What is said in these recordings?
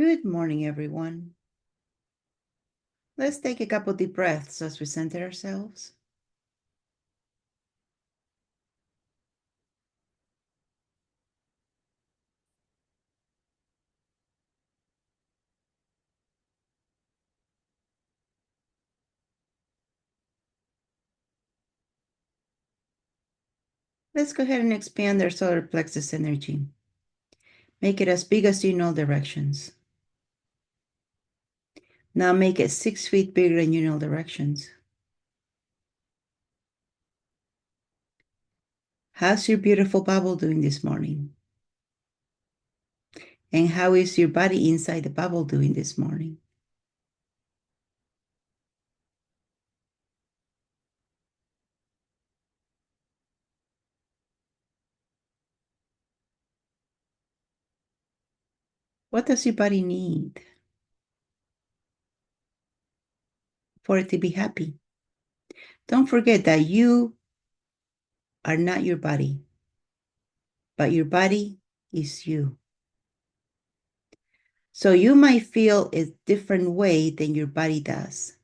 Good morning, everyone. Let's take a couple deep breaths as we center ourselves. Let's go ahead and expand our solar plexus energy. Make it as big as you in all directions. Now make it 6 feet bigger than you in all directions. How's your beautiful bubble doing this morning? And how is your body inside the bubble doing this morning? What does your body need for it to be happy? Don't forget that you are not your body, but your body is you. So you might feel a different way than your body does.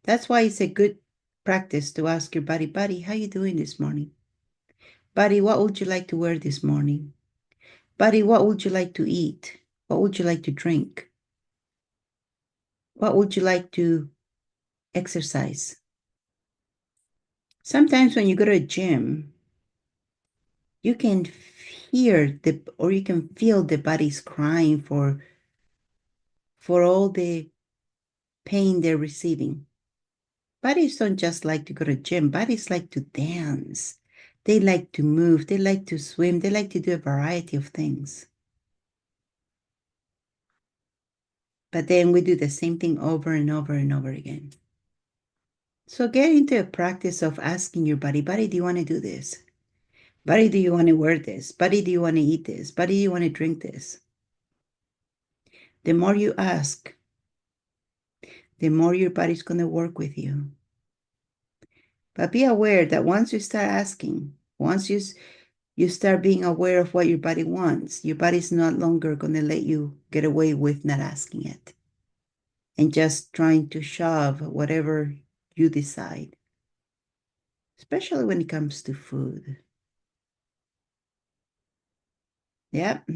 That's why it's a good practice to ask your body, buddy, how you doing this morning? Buddy, what would you like to wear this morning? Buddy, what would you like to eat? What would you like to drink? What would you like to exercise? Sometimes when you go to a gym, you can hear or you can feel the body's crying for all the pain they're receiving. Bodies don't just like to go to gym. Bodies like to dance. They like to move. They like to swim. They like to do a variety of things. But then we do the same thing over and over and over again. So get into a practice of asking your body, buddy, do you want to do this? Buddy, do you want to wear this? Buddy, do you want to eat this? Buddy, do you want to drink this? The more you ask, the more your body's going to work with you. But be aware that once you start asking, once you start being aware of what your body wants, your body's no longer going to let you get away with not asking it and just trying to shove whatever you decide, especially when it comes to food. Yep.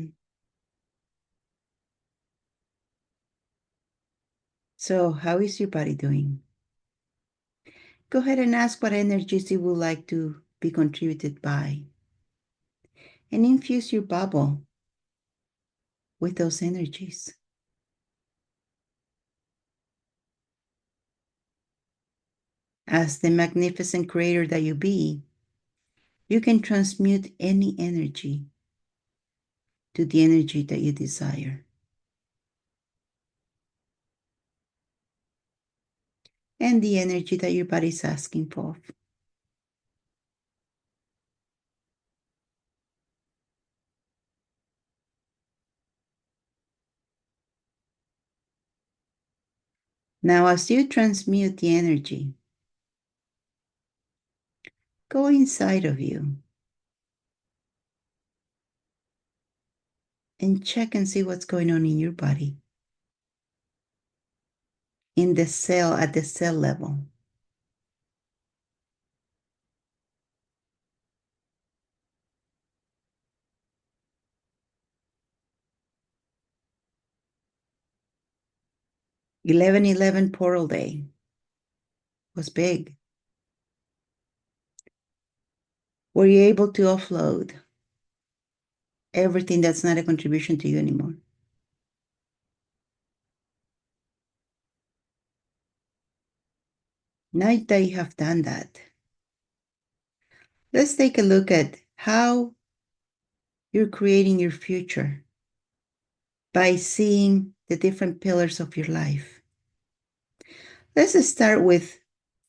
So how is your body doing? Go ahead and ask what energies you would like to be contributed by and infuse your bubble with those energies. As the magnificent creator that you be, you can transmute any energy to the energy that you desire. And the energy that your body is asking for. Now, as you transmute the energy, go inside of you and check and see what's going on in your body, in the cell, at the cell level. (11/11) Portal Day was big. Were you able to offload everything that's not a contribution to you anymore? Now that you have done that, let's take a look at how you're creating your future by seeing the different pillars of your life. Let's start with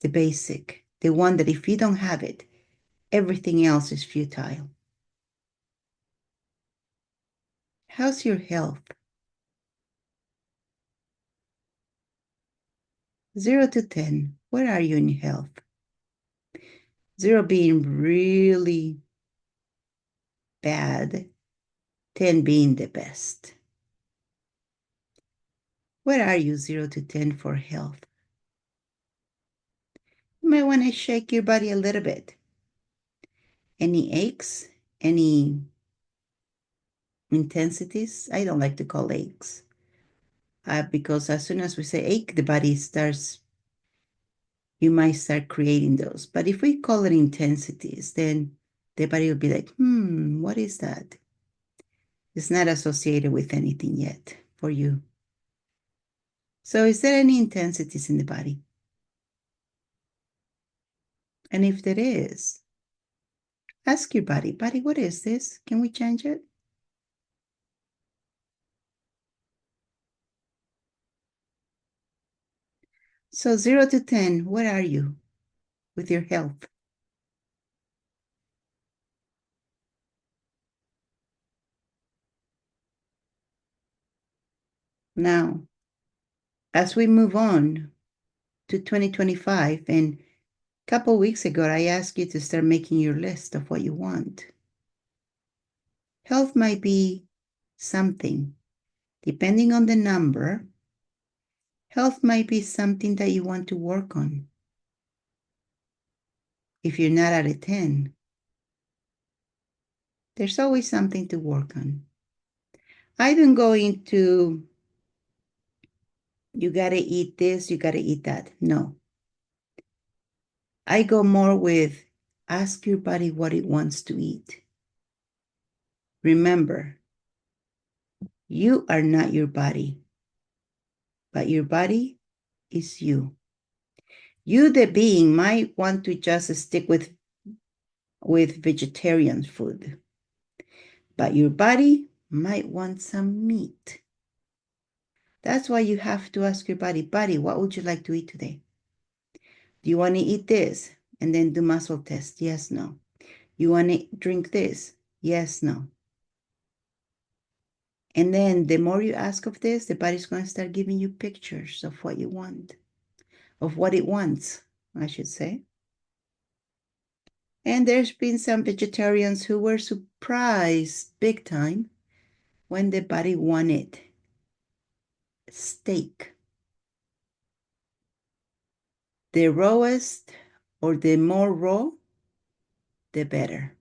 the basic, the one that if you don't have it, everything else is futile. How's your health? 0 to 10, where are you in health? 0 being really bad, 10 being the best. Where are you, 0 to 10, for health? You might want to shake your body a little bit. Any aches? Any intensities? I don't like to call aches because as soon as we say ache, the body starts, you might start creating those. But if we call it intensities, then the body will be like, what is that? It's not associated with anything yet for you. So is there any intensities in the body? And if there is, ask your body, what is this? Can we change it? So 0 to 10, where are you with your health? Now, as we move on to 2025, and a couple weeks ago, I asked you to start making your list of what you want. Health might be something. Depending on the number, health might be something that you want to work on. If you're not at a 10, there's always something to work on. I don't go into, you got to eat this, you got to eat that. No. I go more with, ask your body what it wants to eat. Remember, you are not your body, but your body is you. You, the being, might want to just stick with vegetarian food, but your body might want some meat. That's why you have to ask your body, what would you like to eat today? Do you want to eat this? And then do muscle test. Yes, no. You want to drink this? Yes, no. And then the more you ask of this, the body's going to start giving you pictures of what you want, of what it wants, I should say. And there's been some vegetarians who were surprised big time when the body wanted steak. The rawest or the more raw, the better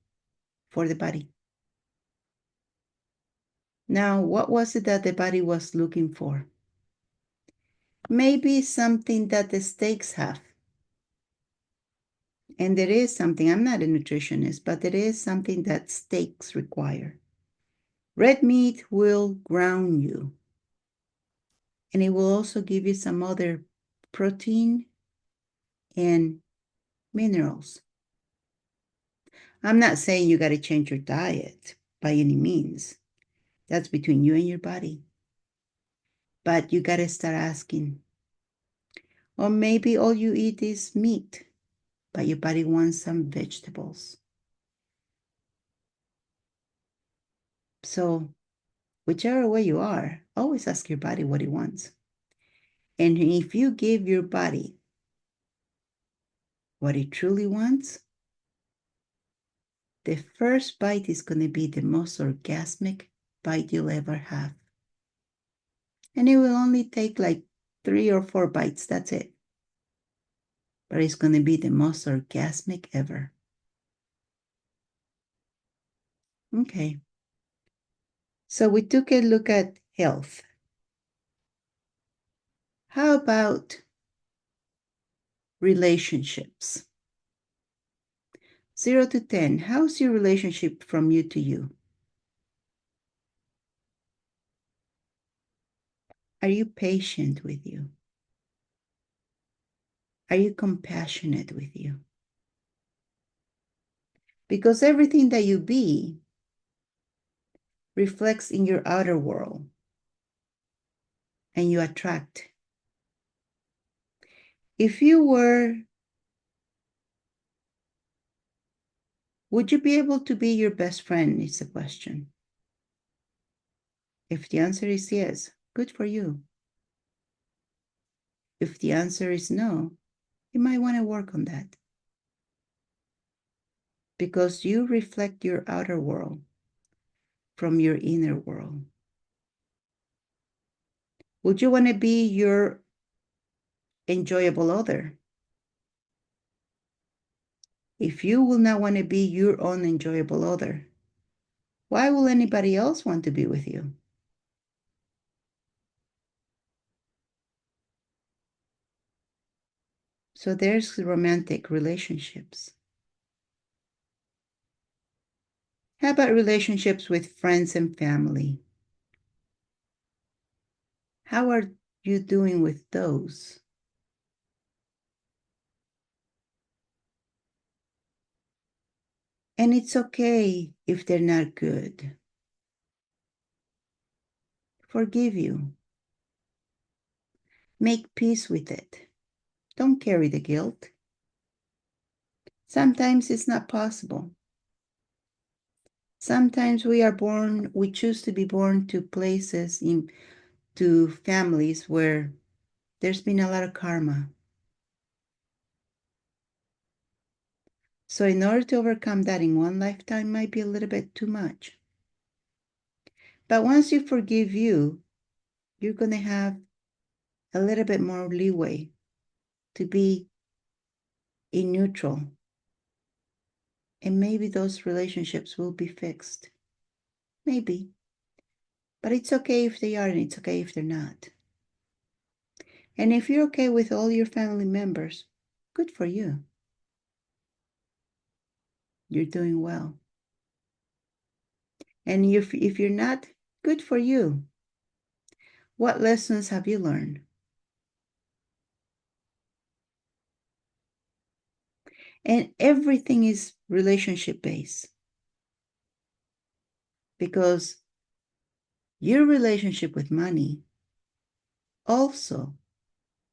for the body. Now, what was it that the body was looking for? Maybe something that the steaks have. And there is something, I'm not a nutritionist, but there is something that steaks require. Red meat will ground you. And it will also give you some other protein and minerals. I'm not saying you got to change your diet by any means. That's between you and your body. But you got to start asking. Or maybe all you eat is meat, but your body wants some vegetables. So, whichever way you are, always ask your body what it wants. And if you give your body what it truly wants, the first bite is going to be the most orgasmic bite you'll ever have. And it will only take like 3 or 4 bites. That's it. But it's going to be the most orgasmic ever. Okay. So we took a look at health. How about relationships? 0 to 10, how's your relationship from you to you? Are you patient with you? Are you compassionate with you? Because everything that you be reflects in your outer world and you attract. If you were, would you be able to be your best friend? Is the question. If the answer is yes, good for you. If the answer is no, you might want to work on that. Because you reflect your outer world from your inner world. Would you want to be your enjoyable other? If you will not want to be your own enjoyable other, why will anybody else want to be with you? So there's romantic relationships. How about relationships with friends and family? How are you doing with those? And it's okay if they're not good. Forgive you. Make peace with it. Don't carry the guilt. Sometimes it's not possible. Sometimes we choose to be born to places, to families where there's been a lot of karma. So in order to overcome that in one lifetime might be a little bit too much. But once you forgive you, you're going to have a little bit more leeway to be in neutral. And maybe those relationships will be fixed. Maybe. But it's okay if they are, and it's okay if they're not. And if you're okay with all your family members, good for you. You're doing well. And if you're not, good for you. What lessons have you learned? And everything is relationship based because your relationship with money also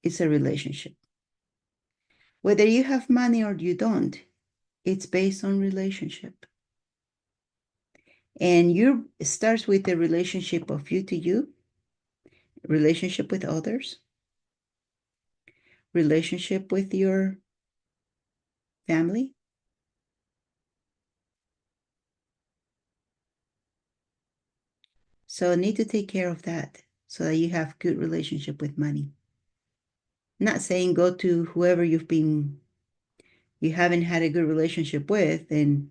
is a relationship. Whether you have money or you don't, it's based on relationship. And it starts with the relationship of you to you, relationship with others, relationship with your family. So need to take care of that so that you have good relationship with money. Not saying go to whoever you haven't had a good relationship with and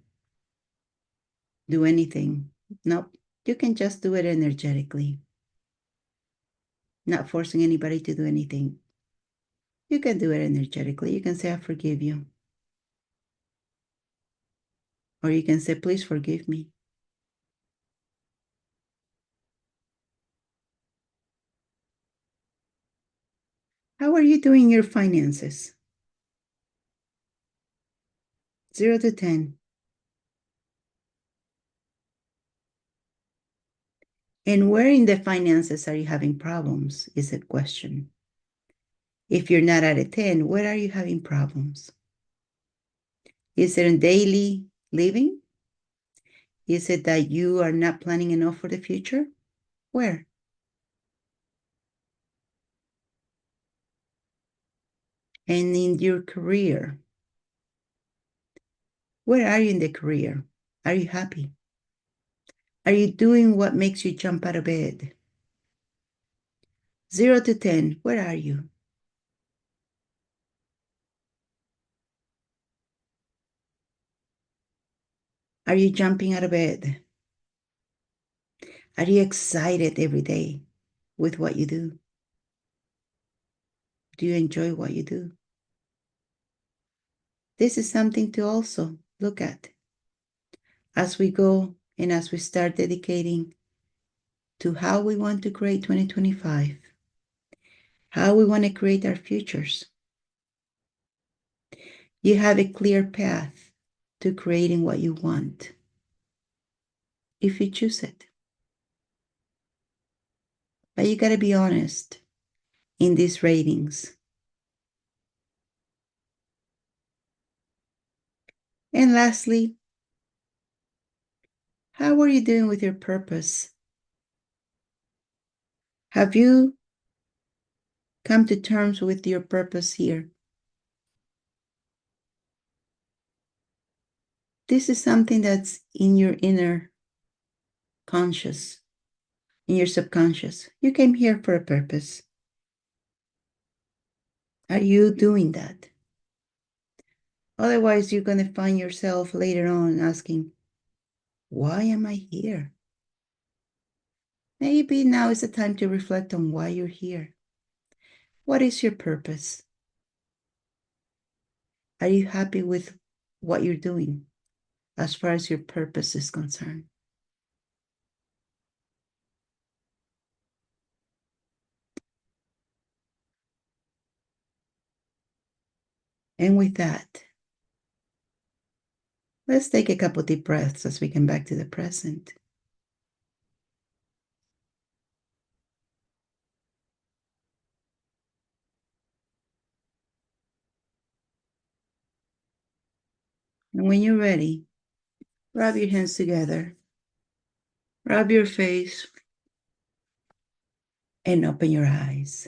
do anything. Nope. You can just do it energetically, not forcing anybody to do anything. You can do it energetically. You can say, I forgive you. Or you can say, please forgive me. How are you doing your finances? 0 to 10. And where in the finances are you having problems is a question. If you're not at a 10, where are you having problems? Is it in daily living? Is it that you are not planning enough for the future? Where? And in your career, where are you in the career? Are you happy? Are you doing what makes you jump out of bed? 0 to 10, where are you? Are you jumping out of bed? Are you excited every day with what you do? Do you enjoy what you do? This is something to also look at as we go and as we start dedicating to how we want to create 2025, how we want to create our futures. You have a clear path to creating what you want if you choose it. But you got to be honest in these ratings. And lastly, how are you doing with your purpose? Have you come to terms with your purpose here? This is something that's in your inner conscious. in your subconscious. You came here for a purpose. Are you doing that? Otherwise, you're going to find yourself later on asking, why am I here? Maybe now is the time to reflect on why you're here. What is your purpose? Are you happy with what you're doing as far as your purpose is concerned? And with that, let's take a couple deep breaths as we come back to the present. And when you're ready, rub your hands together, rub your face, and open your eyes.